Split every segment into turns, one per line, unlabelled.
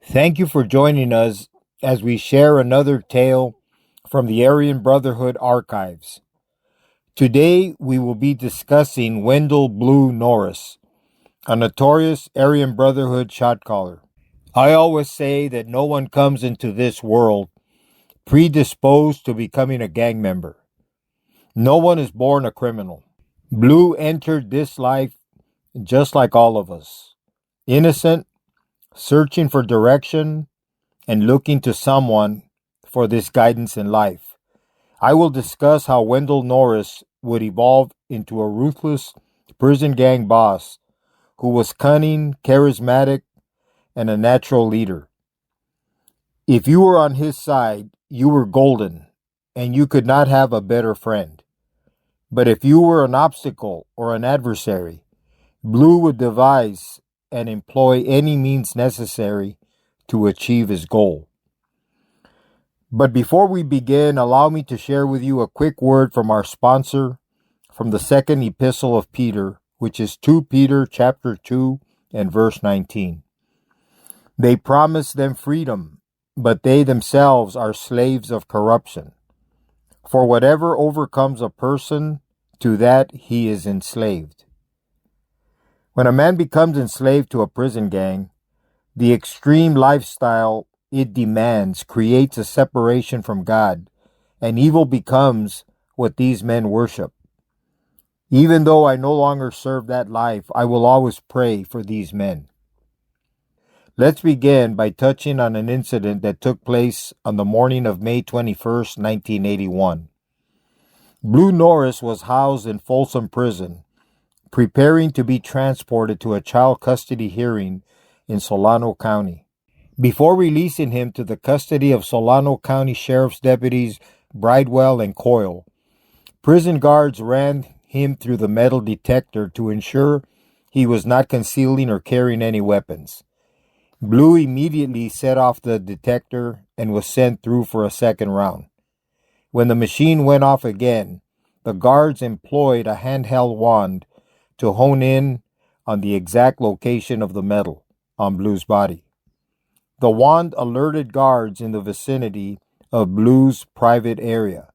Thank you for joining us as we share another tale from the Aryan Brotherhood archives. Today we will be discussing Wendell Blue Norris, a notorious Aryan Brotherhood shot caller. I always say that no one comes into this world predisposed to becoming a gang member. No one is born a criminal. Blue entered this life just like all of us, innocent, searching for direction, and looking to someone for this guidance in life. I will discuss how Wendell Norris would evolve into a ruthless prison gang boss who was cunning, charismatic, and a natural leader. If you were on his side, you were golden, and you could not have a better friend. But if you were an obstacle or an adversary, Blue would devise and employ any means necessary to achieve his goal. But before we begin, allow me to share with you a quick word from our sponsor from the second epistle of Peter, which is 2 Peter chapter 2 and verse 19. They promise them freedom, but they themselves are slaves of corruption. For whatever overcomes a person, to that he is enslaved. When a man becomes enslaved to a prison gang, the extreme lifestyle it demands creates a separation from God, and evil becomes what these men worship. Even though I no longer serve that life, I will always pray for these men. Let's begin by touching on an incident that took place on the morning of May 21st, 1981. Blue Norris was housed in Folsom prison, preparing to be transported to a child custody hearing in Solano County. Before releasing him to the custody of Solano County Sheriff's deputies Bridewell and Coyle, prison guards ran him through the metal detector to ensure he was not concealing or carrying any weapons. Blue immediately set off the detector and was sent through for a second round. When the machine went off again, the guards employed a handheld wand to hone in on the exact location of the metal on Blue's body. The wand alerted guards in the vicinity of Blue's private area.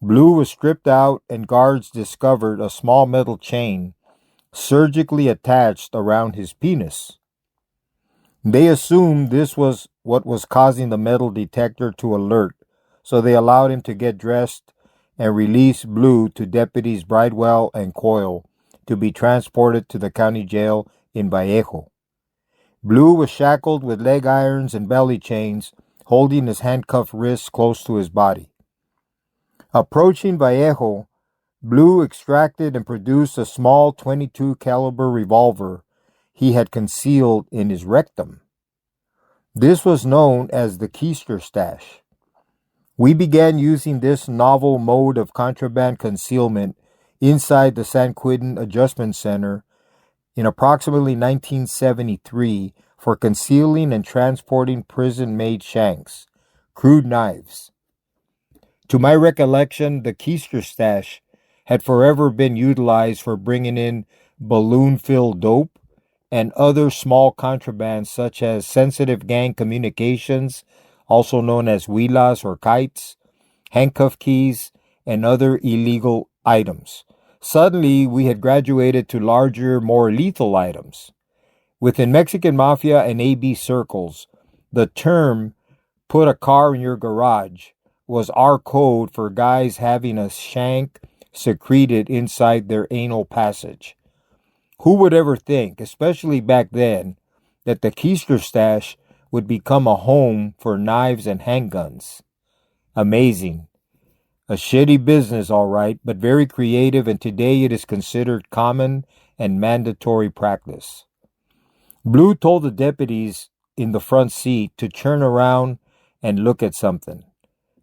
Blue was stripped out and guards discovered a small metal chain surgically attached around his penis. They assumed this was what was causing the metal detector to alert, so they allowed him to get dressed and release Blue to deputies Bridewell and Coyle to be transported to the county jail in Vallejo. Blue was shackled with leg irons and belly chains, holding his handcuffed wrists close to his body. Approaching Vallejo, Blue extracted and produced a small .22 caliber revolver he had concealed in his rectum. This was known as the keister stash. We began using this novel mode of contraband concealment inside the San Quentin Adjustment Center in approximately 1973 for concealing and transporting prison-made shanks, crude knives. To my recollection, the keister stash had forever been utilized for bringing in balloon-filled dope and other small contrabands such as sensitive gang communications, also known as huilas or kites, handcuff keys, and other illegal items. Suddenly, we had graduated to larger, more lethal items. Within Mexican Mafia and AB circles, the term "put a car in your garage" was our code for guys having a shank secreted inside their anal passage. Who would ever think, especially back then, that the keister stash would become a home for knives and handguns? Amazing. A shitty business, all right, but very creative, and today it is considered common and mandatory practice. Blue told the deputies in the front seat to turn around and look at something.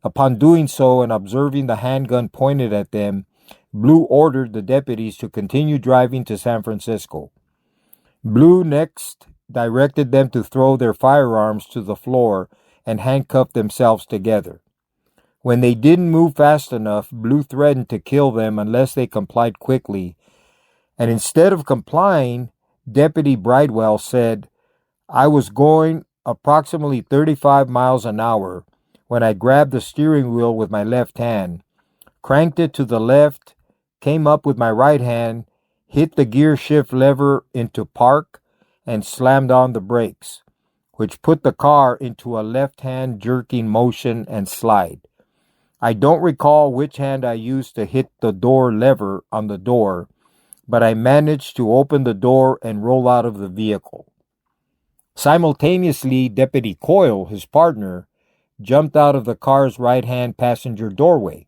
Upon doing so and observing the handgun pointed at them, Blue ordered the deputies to continue driving to San Francisco. Blue next directed them to throw their firearms to the floor and handcuff themselves together. When they didn't move fast enough, Blue threatened to kill them unless they complied quickly. And instead of complying, Deputy Bridewell said, "I was going approximately 35 miles an hour when I grabbed the steering wheel with my left hand, cranked it to the left, came up with my right hand, hit the gear shift lever into park, and slammed on the brakes, which put the car into a left-hand jerking motion and slide. I don't recall which hand I used to hit the door lever on the door, but I managed to open the door and roll out of the vehicle. Simultaneously, Deputy Coyle, his partner, jumped out of the car's right-hand passenger doorway.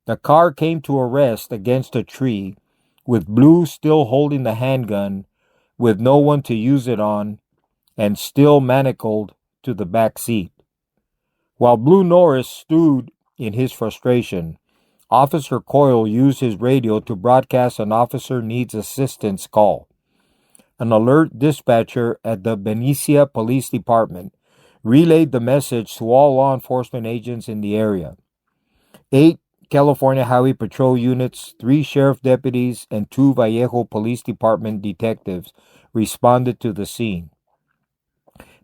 The car came to a rest against a tree, with Blue still holding the handgun, with no one to use it on, and still manacled to the back seat. While Blue Norris stewed in his frustration, Officer Coyle used his radio to broadcast an officer needs assistance call. An alert dispatcher at the Benicia Police Department relayed the message to all law enforcement agents in the area. 8 California Highway Patrol units, 3 sheriff deputies, and 2 Vallejo Police Department detectives responded to the scene.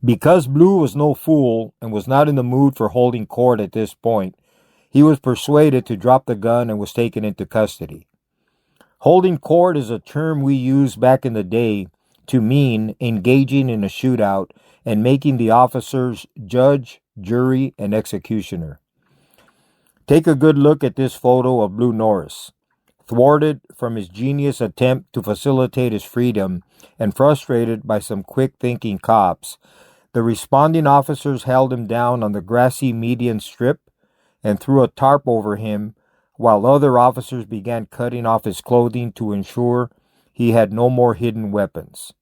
Because Blue was no fool and was not in the mood for holding court at this point, he was persuaded to drop the gun and was taken into custody. Holding court is a term we used back in the day to mean engaging in a shootout and making the officers judge, jury, and executioner. Take a good look at this photo of Blue Norris. Thwarted from his genius attempt to facilitate his freedom and frustrated by some quick-thinking cops, the responding officers held him down on the grassy median strip and threw a tarp over him, while other officers began cutting off his clothing to ensure he had no more hidden weapons.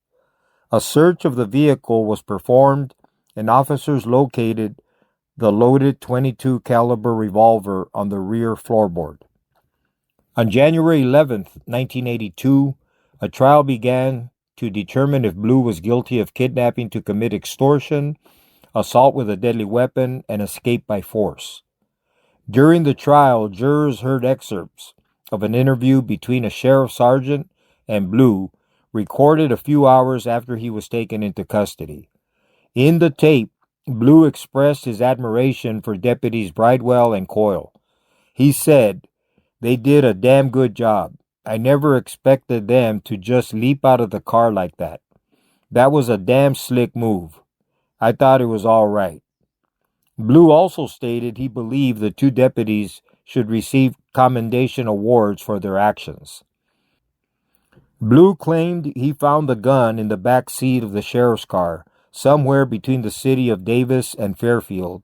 A search of the vehicle was performed, and officers located the loaded .22 caliber revolver on the rear floorboard. On January 11, 1982, a trial began to determine if Blue was guilty of kidnapping to commit extortion, assault with a deadly weapon, and escape by force. During the trial, jurors heard excerpts of an interview between a sheriff sergeant and Blue, recorded a few hours after he was taken into custody. In the tape, Blue expressed his admiration for Deputies Bridewell and Coyle. He said, "They did a damn good job. I never expected them to just leap out of the car like that. That was a damn slick move. I thought it was all right." Blue also stated he believed the 2 deputies should receive commendation awards for their actions. Blue claimed he found the gun in the back seat of the sheriff's car, somewhere between the city of Davis and Fairfield,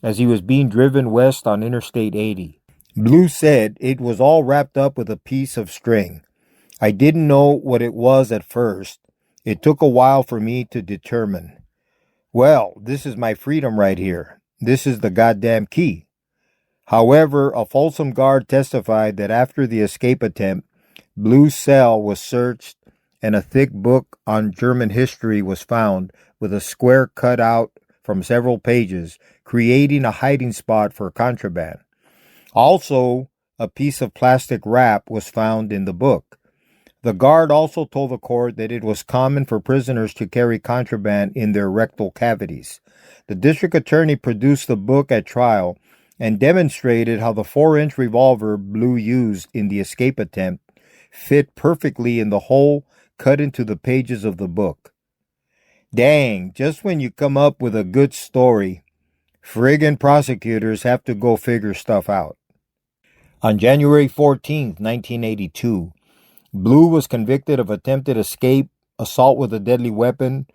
as he was being driven west on Interstate 80. Blue said it was all wrapped up with a piece of string. "I didn't know what it was at first. It took a while for me to determine. Well, this is my freedom right here. This is the goddamn key." However, a Folsom guard testified that after the escape attempt, Blue's cell was searched and a thick book on German history was found with a square cut out from several pages, creating a hiding spot for contraband. Also, a piece of plastic wrap was found in the book. The guard also told the court that it was common for prisoners to carry contraband in their rectal cavities. The district attorney produced the book at trial and demonstrated how the 4-inch revolver Blue used in the escape attempt fit perfectly in the hole cut into the pages of the book. Dang, just when you come up with a good story, friggin' prosecutors have to go figure stuff out. On January 14, 1982, Blue was convicted of attempted escape, assault with a deadly weapon,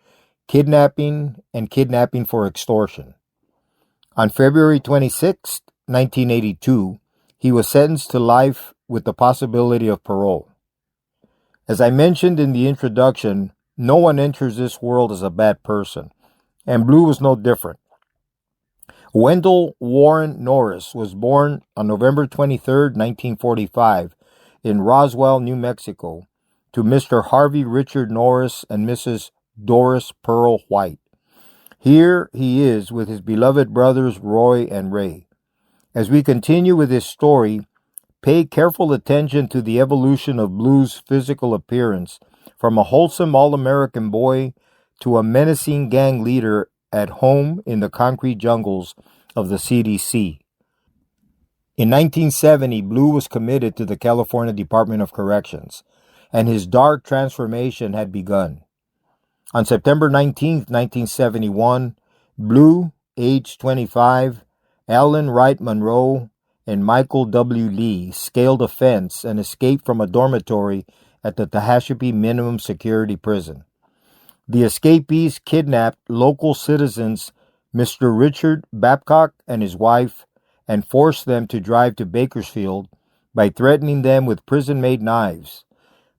kidnapping, and kidnapping for extortion. On February 26, 1982, he was sentenced to life with the possibility of parole. As I mentioned in the introduction, no one enters this world as a bad person, and Blue was no different. Wendell Warren Norris was born on November 23, 1945, in Roswell, New Mexico, to Mr. Harvey Richard Norris and Mrs. Doris Pearl White. Here he is with his beloved brothers Roy and Ray. As we continue with this story, pay careful attention to the evolution of Blue's physical appearance from a wholesome all-American boy to a menacing gang leader at home in the concrete jungles of the CDC. In 1970, Blue was committed to the California Department of Corrections, and his dark transformation had begun. On September 19, 1971, Blue, age 25, Alan Wright Monroe, and Michael W. Lee scaled a fence and escaped from a dormitory at the Tehachapi Minimum Security Prison. The escapees kidnapped local citizens Mr. Richard Babcock and his wife and forced them to drive to Bakersfield by threatening them with prison-made knives.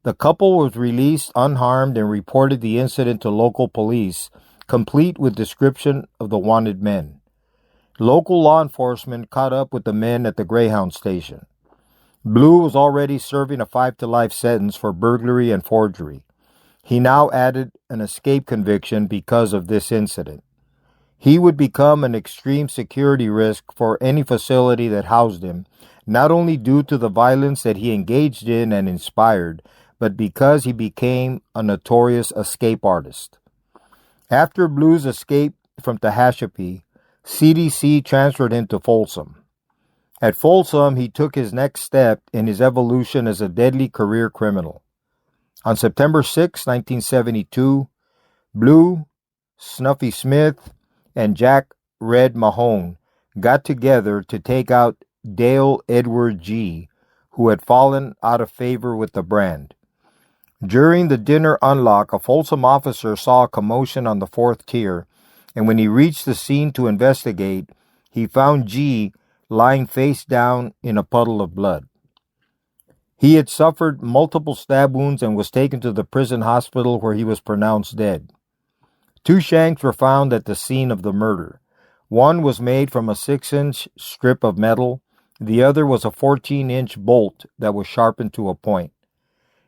The couple was released unharmed and reported the incident to local police, complete with description of the wanted men. Local law enforcement caught up with the men at the Greyhound station. Blue was already serving a 5-to-life sentence for burglary and forgery. He now added an escape conviction because of this incident. He would become an extreme security risk for any facility that housed him, not only due to the violence that he engaged in and inspired, but because he became a notorious escape artist. After Blue's escape from Tehachapi, CDC transferred him to Folsom. At Folsom, he took his next step in his evolution as a deadly career criminal. On September 6, 1972, Blue, Snuffy Smith, and Jack Red Mahone got together to take out Dale Edward G., who had fallen out of favor with the brand. During the dinner unlock, a Folsom officer saw a commotion on the fourth tier, and when he reached the scene to investigate, he found G lying face down in a puddle of blood. He had suffered multiple stab wounds and was taken to the prison hospital where he was pronounced dead. 2 shanks were found at the scene of the murder. One was made from a 6-inch strip of metal. The other was a 14-inch bolt that was sharpened to a point.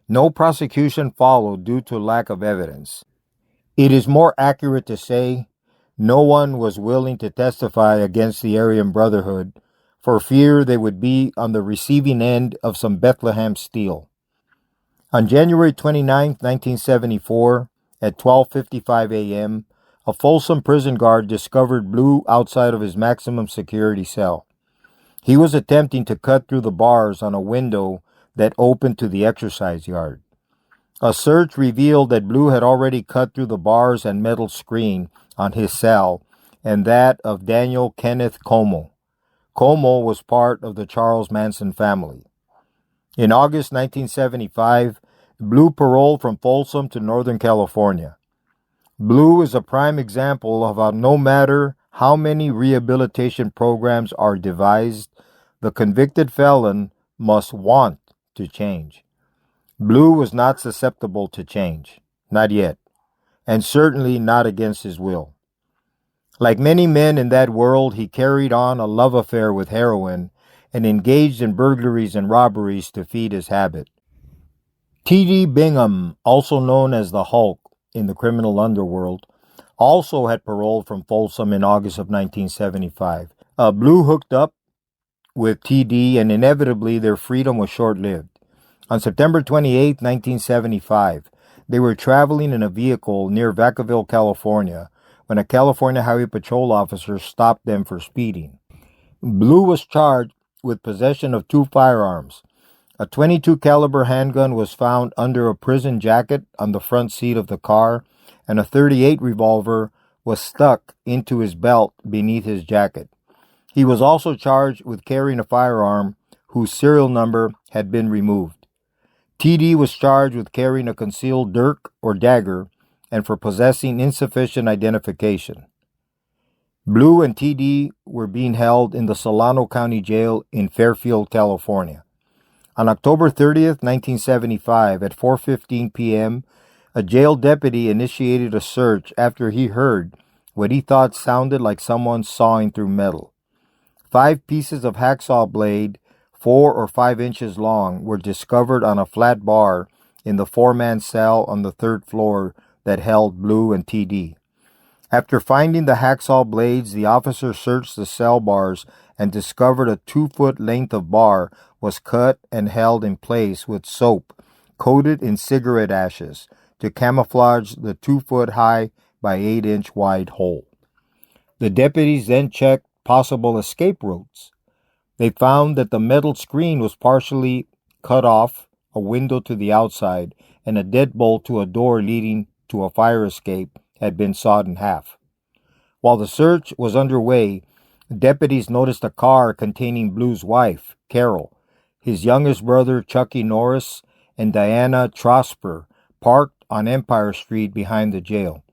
No prosecution followed due to lack of evidence. It is more accurate to say no one was willing to testify against the Aryan Brotherhood for fear they would be on the receiving end of some Bethlehem steel. On January 29, 1974, at 12:55 a.m., a Folsom prison guard discovered Blue outside of his maximum security cell. He was attempting to cut through the bars on a window that opened to the exercise yard. A search revealed that Blue had already cut through the bars and metal screen on his cell and that of Daniel Kenneth Como. Como was part of the Charles Manson family. In August 1975, Blue paroled from Folsom to Northern California. Blue is a prime example of how no matter how many rehabilitation programs are devised, the convicted felon must want to change. Blue was not susceptible to change, not yet, and certainly not against his will. Like many men in that world, he carried on a love affair with heroin and engaged in burglaries and robberies to feed his habit. T.D. Bingham, also known as the Hulk in the criminal underworld, also had paroled from Folsom in August of 1975. Blue hooked up with T.D. and inevitably their freedom was short-lived. On September 28, 1975, they were traveling in a vehicle near Vacaville, California, when a California Highway Patrol officer stopped them for speeding. Blue was charged with possession of 2 firearms. A .22 caliber handgun was found under a prison jacket on the front seat of the car, and a .38 revolver was stuck into his belt beneath his jacket. He was also charged with carrying a firearm whose serial number had been removed. TD was charged with carrying a concealed dirk or dagger and for possessing insufficient identification. Blue and TD were being held in the Solano County Jail in Fairfield, California. On October 30th, 1975, at 4:15 p.m., a jail deputy initiated a search after he heard what he thought sounded like someone sawing through metal. 5 pieces of hacksaw blade, 4 or 5 inches long, were discovered on a flat bar in the 4-man cell on the 3rd floor that held Blue and TD. After finding the hacksaw blades, the officer searched the cell bars and discovered a 2-foot length of bar was cut and held in place with soap coated in cigarette ashes to camouflage the 2-foot high by 8-inch wide hole. The deputies then checked possible escape routes. They found that the metal screen was partially cut off, a window to the outside, and a deadbolt to a door leading to a fire escape had been sawed in half. While the search was underway, deputies noticed a car containing Blue's wife, Carol, his youngest brother, Chucky Norris, and Diana Trosper, parked on Empire Street behind the jail.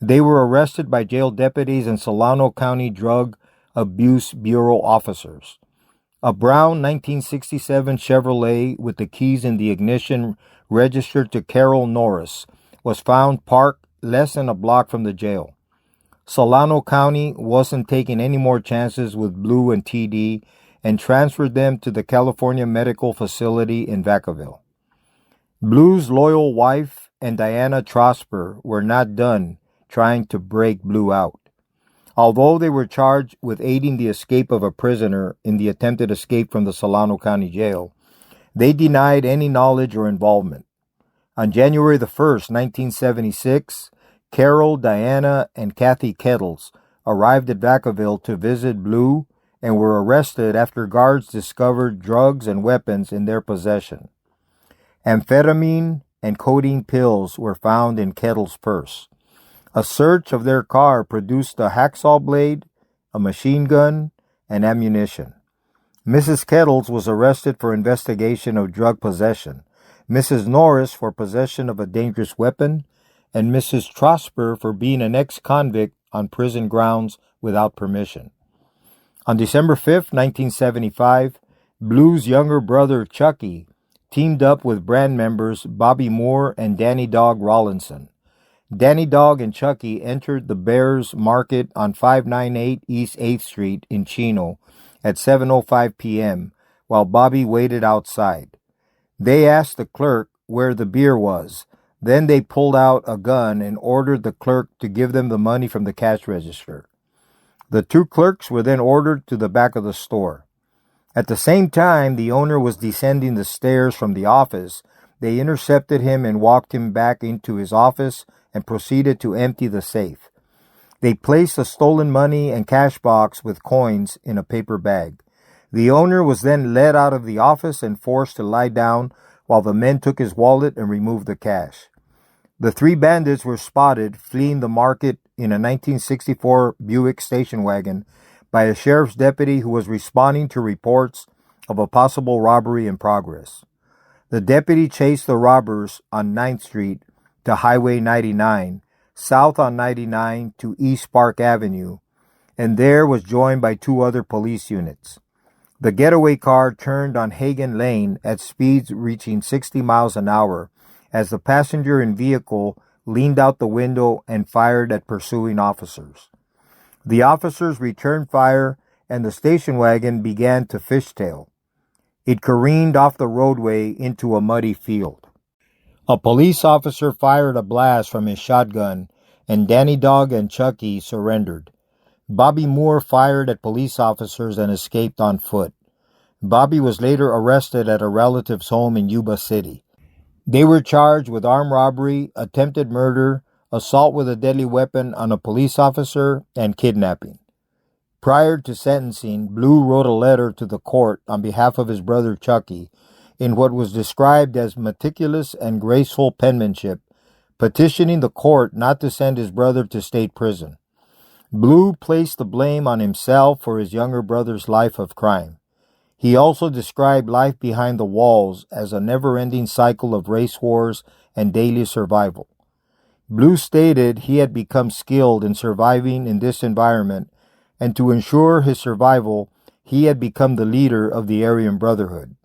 They were arrested by jail deputies and Solano County Drug Abuse Bureau officers. A brown 1967 Chevrolet with the keys in the ignition registered to Carol Norris was found parked less than a block from the jail. Solano County wasn't taking any more chances with Blue and TD and transferred them to the California Medical Facility in Vacaville. Blue's loyal wife and Diana Trosper were not done trying to break Blue out. Although they were charged with aiding the escape of a prisoner in the attempted escape from the Solano County Jail, they denied any knowledge or involvement. On January the 1st, 1976, Carol, Diana, and Kathy Kettles arrived at Vacaville to visit Blue and were arrested after guards discovered drugs and weapons in their possession. Amphetamine and codeine pills were found in Kettles' purse. A search of their car produced a hacksaw blade, a machine gun, and ammunition. Mrs. Kettles was arrested for investigation of drug possession, Mrs. Norris for possession of a dangerous weapon, and Mrs. Trosper for being an ex-convict on prison grounds without permission. On December 5, 1975, Blue's younger brother Chucky teamed up with brand members Bobby Moore and Danny Dog Rawlinson. Danny Dog and Chucky entered the Bears Market on 598 East 8th Street in Chino at 7:05 p.m., while Bobby waited outside. They asked the clerk where the beer was. Then they pulled out a gun and ordered the clerk to give them the money from the cash register. The two clerks were then ordered to the back of the store. At the same time the owner was descending the stairs from the office, they intercepted him and walked him back into his office and proceeded to empty the safe. They placed the stolen money and cash box with coins in a paper bag. The owner was then led out of the office and forced to lie down while the men took his wallet and removed the cash. The three bandits were spotted fleeing the market in a 1964 Buick station wagon by a sheriff's deputy who was responding to reports of a possible robbery in progress. The deputy chased the robbers on 9th Street to Highway 99, south on 99 to East Park Avenue, and there was joined by two other police units. The getaway car turned on Hagen Lane at speeds reaching 60 miles an hour as the passenger in vehicle leaned out the window and fired at pursuing officers. The officers returned fire and the station wagon began to fishtail. It careened off the roadway into a muddy field. A police officer fired a blast from his shotgun and Danny Dog and Chucky surrendered. Bobby Moore fired at police officers and escaped on foot. Bobby was later arrested at a relative's home in Yuba City. They were charged with armed robbery, attempted murder, assault with a deadly weapon on a police officer, and kidnapping. Prior to sentencing, Blue wrote a letter to the court on behalf of his brother Chucky in what was described as meticulous and graceful penmanship, petitioning the court not to send his brother to state prison. Blue placed the blame on himself for his younger brother's life of crime. He also described life behind the walls as a never-ending cycle of race wars and daily survival. Blue stated he had become skilled in surviving in this environment, and to ensure his survival, he had become the leader of the Aryan Brotherhood.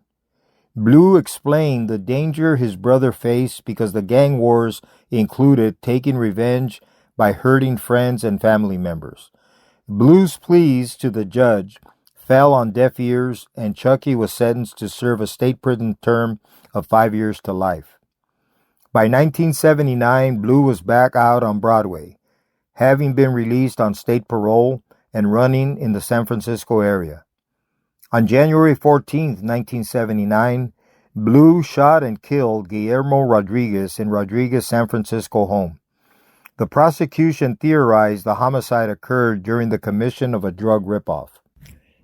Blue explained the danger his brother faced because the gang wars included taking revenge by hurting friends and family members. Blue's pleas to the judge fell on deaf ears, and Chucky was sentenced to serve a state prison term of 5 years to life. By 1979, Blue was back out on Broadway, having been released on state parole and running in the San Francisco area. On January 14, 1979, Blue shot and killed Guillermo Rodriguez in Rodriguez's San Francisco home. The prosecution theorized the homicide occurred during the commission of a drug ripoff.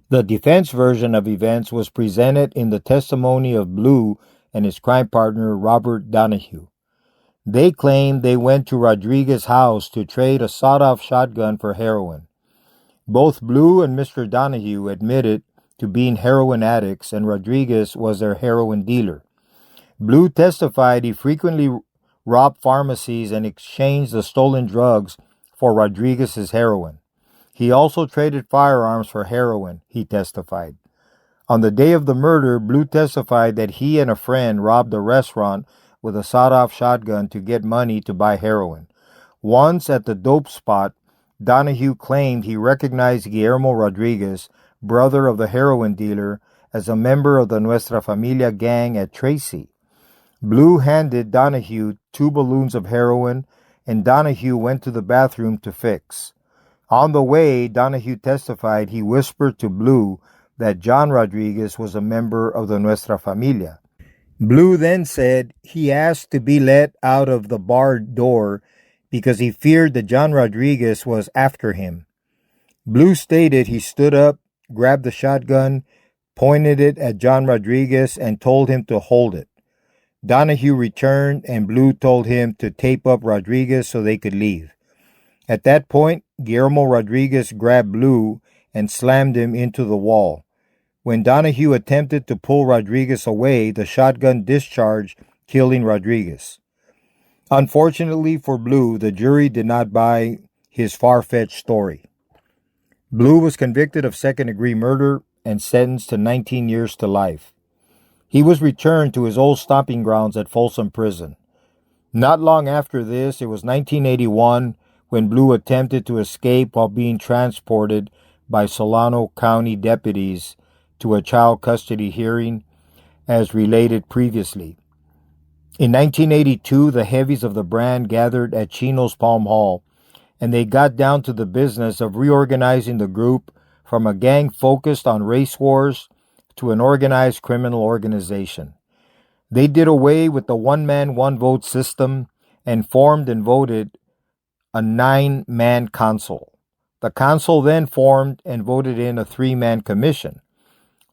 The defense version of events was presented in the testimony of Blue and his crime partner, Robert Donahue. They claimed they went to Rodriguez's house to trade a sawed-off shotgun for heroin. Both Blue and Mr. Donahue admitted to being heroin addicts, and Rodriguez was their heroin dealer. Blue testified he frequently robbed pharmacies and exchanged the stolen drugs for Rodriguez's heroin. He also traded firearms for heroin, he testified. On the day of the murder, Blue testified that he and a friend robbed a restaurant with a sawed-off shotgun to get money to buy heroin. Once at the dope spot, Donahue claimed he recognized Guillermo Rodriguez, brother of the heroin dealer, as a member of the Nuestra Familia gang at Tracy. Blue handed Donahue 2 balloons of heroin, and Donahue went to the bathroom to fix. On the way, Donahue testified he whispered to Blue that John Rodriguez was a member of the Nuestra Familia. Blue then said he asked to be let out of the barred door because he feared that John Rodriguez was after him. Blue stated he stood up, grabbed the shotgun, pointed it at John Rodriguez, and told him to hold it. Donahue returned, and Blue told him to tape up Rodriguez so they could leave. At that point, Guillermo Rodriguez grabbed Blue and slammed him into the wall. When Donahue attempted to pull Rodriguez away, the shotgun discharged, killing Rodriguez. Unfortunately for Blue, the jury did not buy his far-fetched story. Blue was convicted of second-degree murder and sentenced to 19 years to life. He was returned to his old stomping grounds at Folsom Prison. Not long after this, it was 1981, when Blue attempted to escape while being transported by Solano County deputies to a child custody hearing, as related previously. In 1982, the heavies of the brand gathered at Chino's Palm Hall, and they got down to the business of reorganizing the group from a gang focused on race wars to an organized criminal organization. They did away with the one-man, one-vote system and formed and voted a 9-man council. The council then formed and voted in a 3-man commission.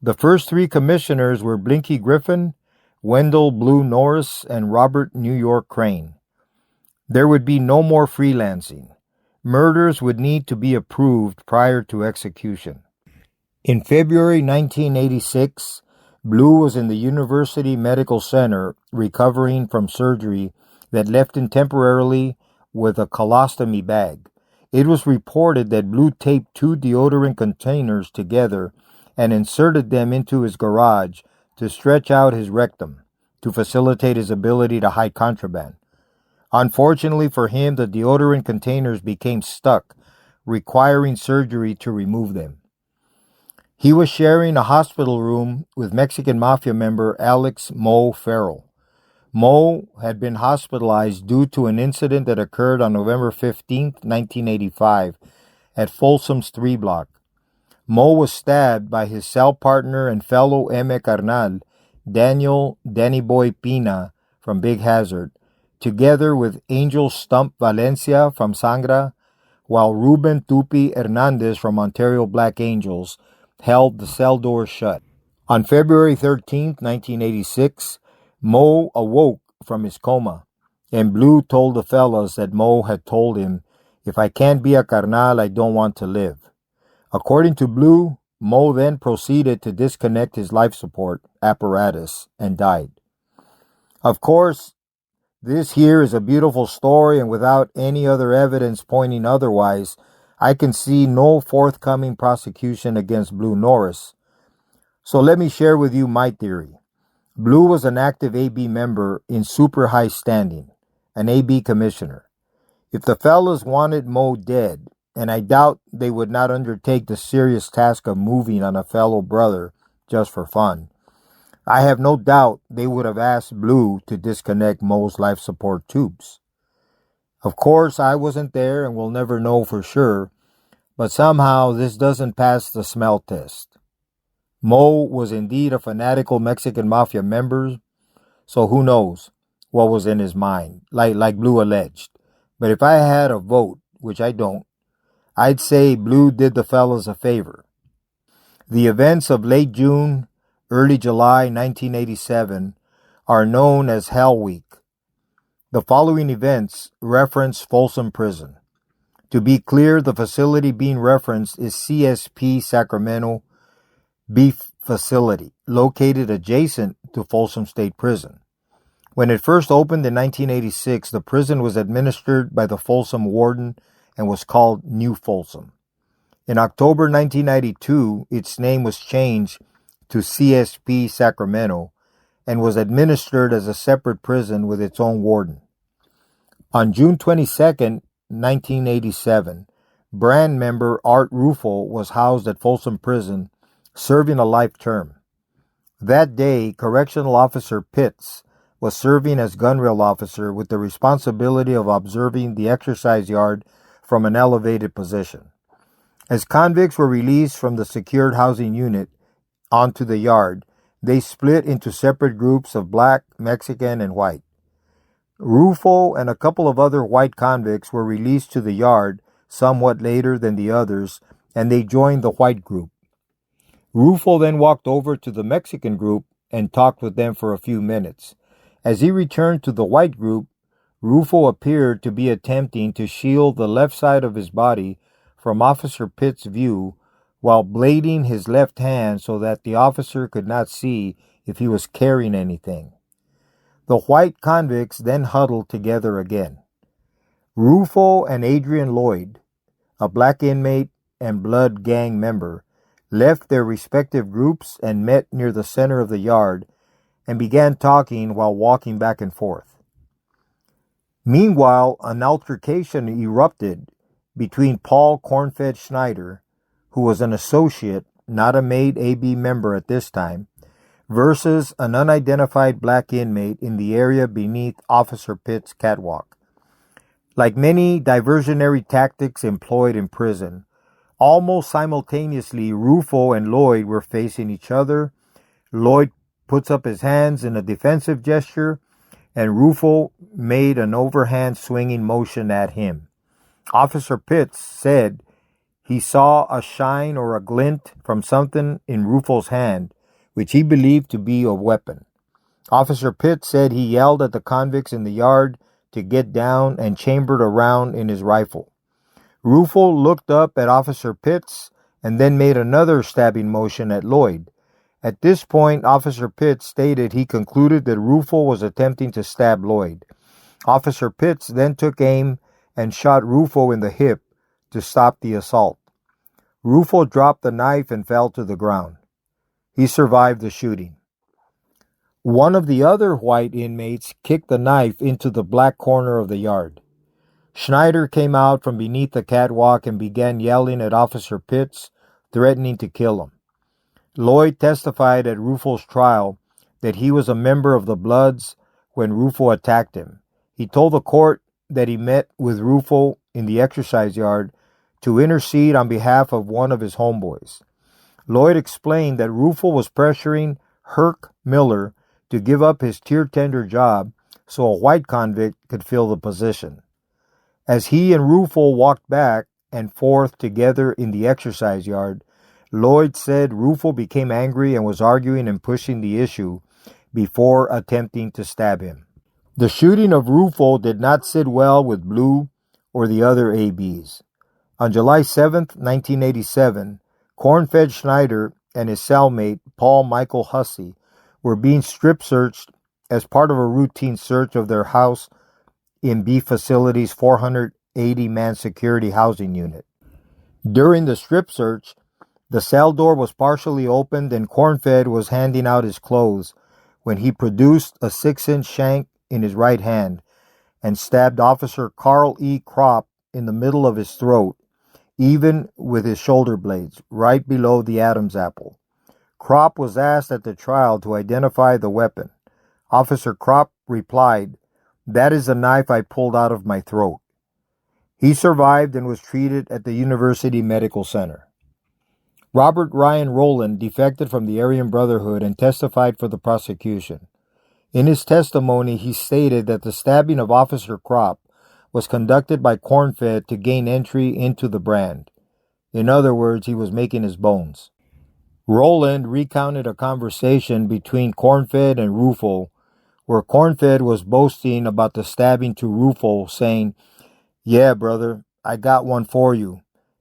The first 3 commissioners were Blinky Griffin, Wendell Blue Norris, and Robert New York Crane. There would be no more freelancing. Murders would need to be approved prior to execution. In February 1986, Blue was in the University Medical Center recovering from surgery that left him temporarily with a colostomy bag. It was reported that Blue taped 2 deodorant containers together and inserted them into his garage to stretch out his rectum to facilitate his ability to hide contraband. Unfortunately for him, the deodorant containers became stuck, requiring surgery to remove them. He was sharing a hospital room with Mexican Mafia member Alex Mo Farrell. Mo had been hospitalized due to an incident that occurred on November 15, 1985, at Folsom's 3 block. Mo was stabbed by his cell partner and fellow M. Carnal, Daniel Danny Boy Pina from Big Hazard, together with Angel Stump Valencia from Sangra, while Ruben Tupi Hernandez from Ontario Black Angels held the cell doors shut. On February 13, 1986, Mo awoke from his coma, and Blue told the fellas that Mo had told him, "If I can't be a carnal, I don't want to live." According to Blue, Mo then proceeded to disconnect his life support apparatus and died. Of course, this here is a beautiful story, and without any other evidence pointing otherwise, I can see no forthcoming prosecution against Blue Norris. So let me share with you my theory. Blue was an active AB member in super high standing, an AB commissioner. If the fellas wanted Mo dead, and I doubt they would not undertake the serious task of moving on a fellow brother just for fun, I have no doubt they would have asked Blue to disconnect Mo's life support tubes. Of course, I wasn't there and will never know for sure, but somehow this doesn't pass the smell test. Mo was indeed a fanatical Mexican Mafia member, so who knows what was in his mind, like Blue alleged. But if I had a vote, which I don't, I'd say Blue did the fellas a favor. The events of late June, early July 1987 are known as Hell Week. The following events reference Folsom Prison. To be clear, the facility being referenced is CSP Sacramento Beef Facility, located adjacent to Folsom State Prison. When it first opened in 1986, the prison was administered by the Folsom warden and was called New Folsom. In October 1992, its name was changed to CSP Sacramento and was administered as a separate prison with its own warden. On June 22, 1987, brand member Art Rufo was housed at Folsom Prison, serving a life term. That day, Correctional Officer Pitts was serving as gunrail officer with the responsibility of observing the exercise yard from an elevated position. As convicts were released from the secured housing unit onto the yard, they split into separate groups of black, Mexican, and white. Rufo and a couple of other white convicts were released to the yard somewhat later than the others, and they joined the white group. Rufo then walked over to the Mexican group and talked with them for a few minutes. As he returned to the white group, Rufo appeared to be attempting to shield the left side of his body from Officer Pitt's view while blading his left hand so that the officer could not see if he was carrying anything. The white convicts then huddled together again. Rufo and Adrian Lloyd, a black inmate and Blood Gang member, left their respective groups and met near the center of the yard and began talking while walking back and forth. Meanwhile, an altercation erupted between Paul Cornfed Schneider, who was an associate, not a made AB member at this time, versus an unidentified black inmate in the area beneath Officer Pitt's catwalk. Like many diversionary tactics employed in prison, almost simultaneously Rufo and Lloyd were facing each other. Lloyd puts up his hands in a defensive gesture, and Rufo made an overhand swinging motion at him. Officer Pitts said he saw a shine or a glint from something in Rufo's hand, which he believed to be a weapon. Officer Pitts said he yelled at the convicts in the yard to get down and chambered a round in his rifle. Rufo looked up at Officer Pitts and then made another stabbing motion at Lloyd. At this point, Officer Pitts stated he concluded that Rufo was attempting to stab Lloyd. Officer Pitts then took aim and shot Rufo in the hip to stop the assault. Rufo dropped the knife and fell to the ground. He survived the shooting. One of the other white inmates kicked the knife into the black corner of the yard. Schneider came out from beneath the catwalk and began yelling at Officer Pitts, threatening to kill him. Lloyd testified at Rufo's trial that he was a member of the Bloods when Rufo attacked him. He told the court that he met with Rufo in the exercise yard to intercede on behalf of one of his homeboys. Lloyd explained that Rufo was pressuring Herc Miller to give up his tier tender job so a white convict could fill the position. As he and Rufo walked back and forth together in the exercise yard, Lloyd said Rufo became angry and was arguing and pushing the issue before attempting to stab him. The shooting of Rufo did not sit well with Blue or the other ABs. On July 7, 1987, Cornfed Schneider and his cellmate, Paul Michael Hussey, were being strip searched as part of a routine search of their house in B Facility's 480-man security housing unit. During the strip search, the cell door was partially opened and Cornfed was handing out his clothes when he produced a 6-inch shank in his right hand and stabbed Officer Carl E. Kropp in the middle of his throat, even with his shoulder blades, right below the Adam's apple. Kropp was asked at the trial to identify the weapon. Officer Kropp replied, "That is the knife I pulled out of my throat." He survived and was treated at the University Medical Center. Robert Ryan Rowland defected from the Aryan Brotherhood and testified for the prosecution. In his testimony, he stated that the stabbing of Officer Kropp was conducted by Cornfed to gain entry into the brand. In other words, he was making his bones. Roland recounted a conversation between Cornfed and Rufo, where Cornfed was boasting about the stabbing to Rufo, saying, "Yeah, brother, I got one for you.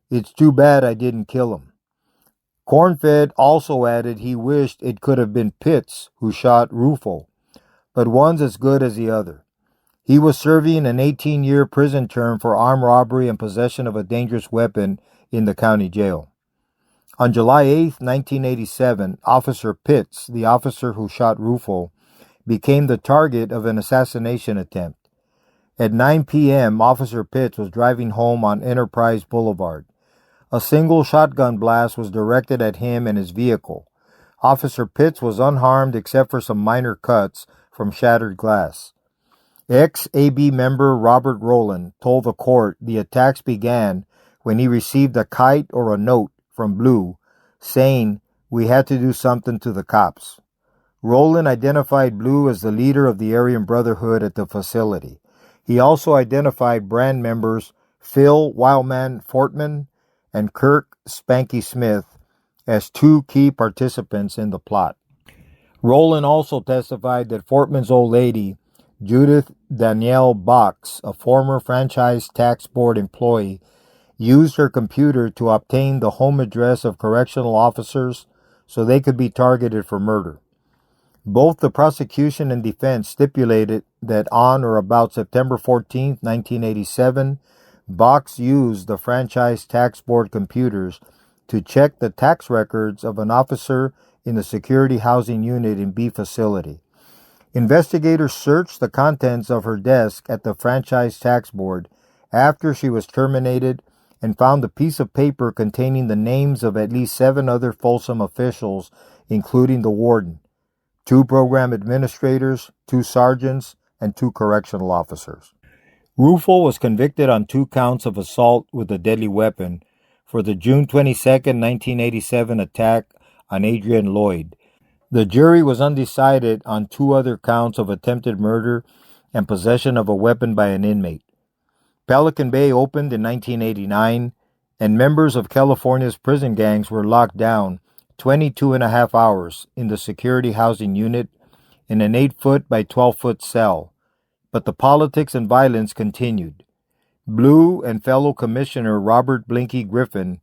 It's too bad I didn't kill him." Cornfed also added he wished it could have been Pitts who shot Rufo, but one's as good as the other. He was serving an 18-year prison term for armed robbery and possession of a dangerous weapon in the county jail. On July 8, 1987, Officer Pitts, the officer who shot Rufo, became the target of an assassination attempt. At 9 p.m., Officer Pitts was driving home on Enterprise Boulevard. A single shotgun blast was directed at him and his vehicle. Officer Pitts was unharmed except for some minor cuts from shattered glass. Ex-AB member Robert Rowland told the court the attacks began when he received a kite or a note from Blue saying, "We had to do something to the cops." Rowland identified Blue as the leader of the Aryan Brotherhood at the facility. He also identified brand members Phil Wildman Fortman and Kirk Spanky Smith as two key participants in the plot. Rowland also testified that Fortman's old lady, Judith Danielle Box, a former franchise tax board employee, used her computer to obtain the home address of correctional officers so they could be targeted for murder. Both the prosecution and defense stipulated that on or about September 14, 1987, Box used the franchise tax board computers to check the tax records of an officer in the security housing unit in B facility. Investigators searched the contents of her desk at the franchise tax board after she was terminated and found a piece of paper containing the names of at least 7 other Folsom officials, including the warden, 2 program administrators, 2 sergeants, and 2 correctional officers. Rufo was convicted on 2 counts of assault with a deadly weapon for the June 22, 1987 attack on Adrian Lloyd. The jury was undecided on 2 other counts of attempted murder and possession of a weapon by an inmate. Pelican Bay opened in 1989, and members of California's prison gangs were locked down 22 and a half hours in the security housing unit in an 8-foot by 12-foot cell. But the politics and violence continued. Blue and fellow Commissioner Robert Blinky Griffin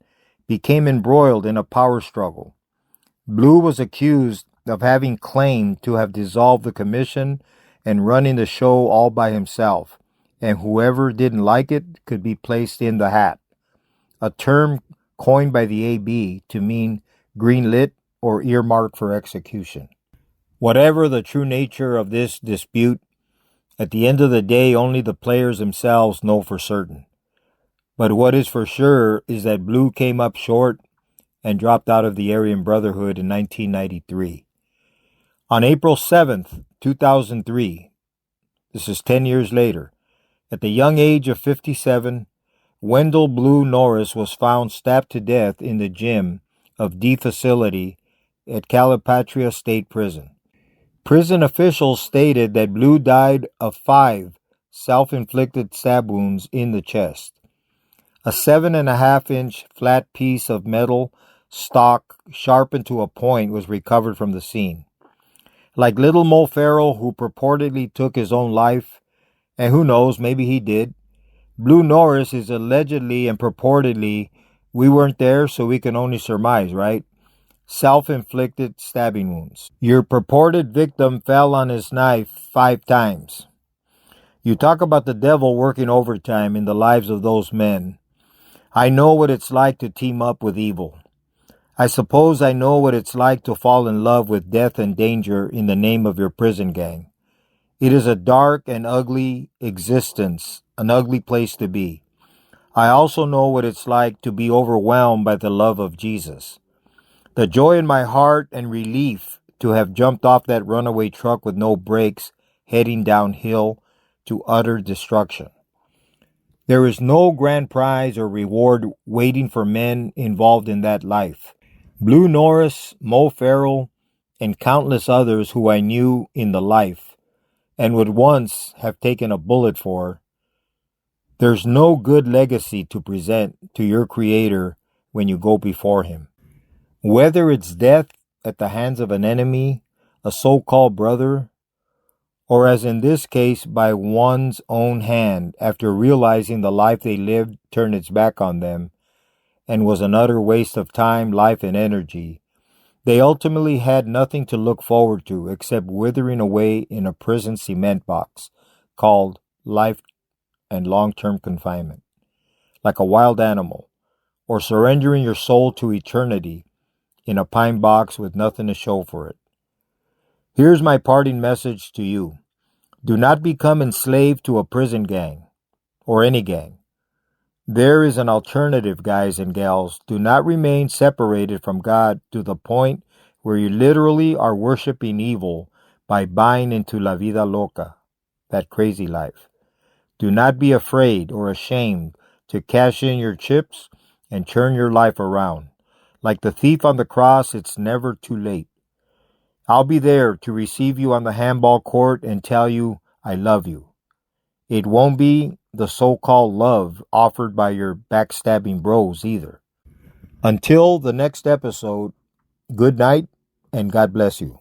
became embroiled in a power struggle. Blue was accused of having claimed to have dissolved the commission and running the show all by himself, and whoever didn't like it could be placed in the hat, a term coined by the AB to mean greenlit or earmarked for execution. Whatever the true nature of this dispute, at the end of the day, only the players themselves know for certain. But what is for sure is that Blue came up short and dropped out of the Aryan Brotherhood in 1993. On April 7th, 2003, this is 10 years later, at the young age of 57, Wendell Blue Norris was found stabbed to death in the gym of D facility at Calipatria State Prison. Prison officials stated that Blue died of 5 self-inflicted stab wounds in the chest. A 7.5-inch flat piece of metal stock sharpened to a point was recovered from the scene. Like little Mo Farrell, who purportedly took his own life, and who knows, maybe he did, Blue Norris is allegedly and purportedly, we weren't there so we can only surmise, right? Self-inflicted stabbing wounds. Your purported victim fell on his knife 5 times. You talk about the devil working overtime in the lives of those men. I know what it's like to team up with evil. I suppose I know what it's like to fall in love with death and danger in the name of your prison gang. It is a dark and ugly existence, an ugly place to be. I also know what it's like to be overwhelmed by the love of Jesus. The joy in my heart and relief to have jumped off that runaway truck with no brakes, heading downhill to utter destruction. There is no grand prize or reward waiting for men involved in that life. Blue Norris, Mo Farrell, and countless others who I knew in the life and would once have taken a bullet for, There's no good legacy to present to your Creator when you go before Him. Whether it's death at the hands of an enemy, a so-called brother, or as in this case, by one's own hand after realizing the life they lived turned its back on them and was an utter waste of time, life, and energy, they ultimately had nothing to look forward to except withering away in a prison cement box called life and long-term confinement, like a wild animal, or surrendering your soul to eternity in a pine box with nothing to show for it. Here's my parting message to you. Do not become enslaved to a prison gang, or any gang. There is an alternative, guys and gals. Do not remain separated from God to the point where you literally are worshiping evil by buying into la vida loca, that crazy life. Do not be afraid or ashamed to cash in your chips and turn your life around. Like the thief on the cross, it's never too late. I'll be there to receive you on the handball court and tell you I love you. It won't be the so-called love offered by your backstabbing bros either. Until the next episode, good night and God bless you.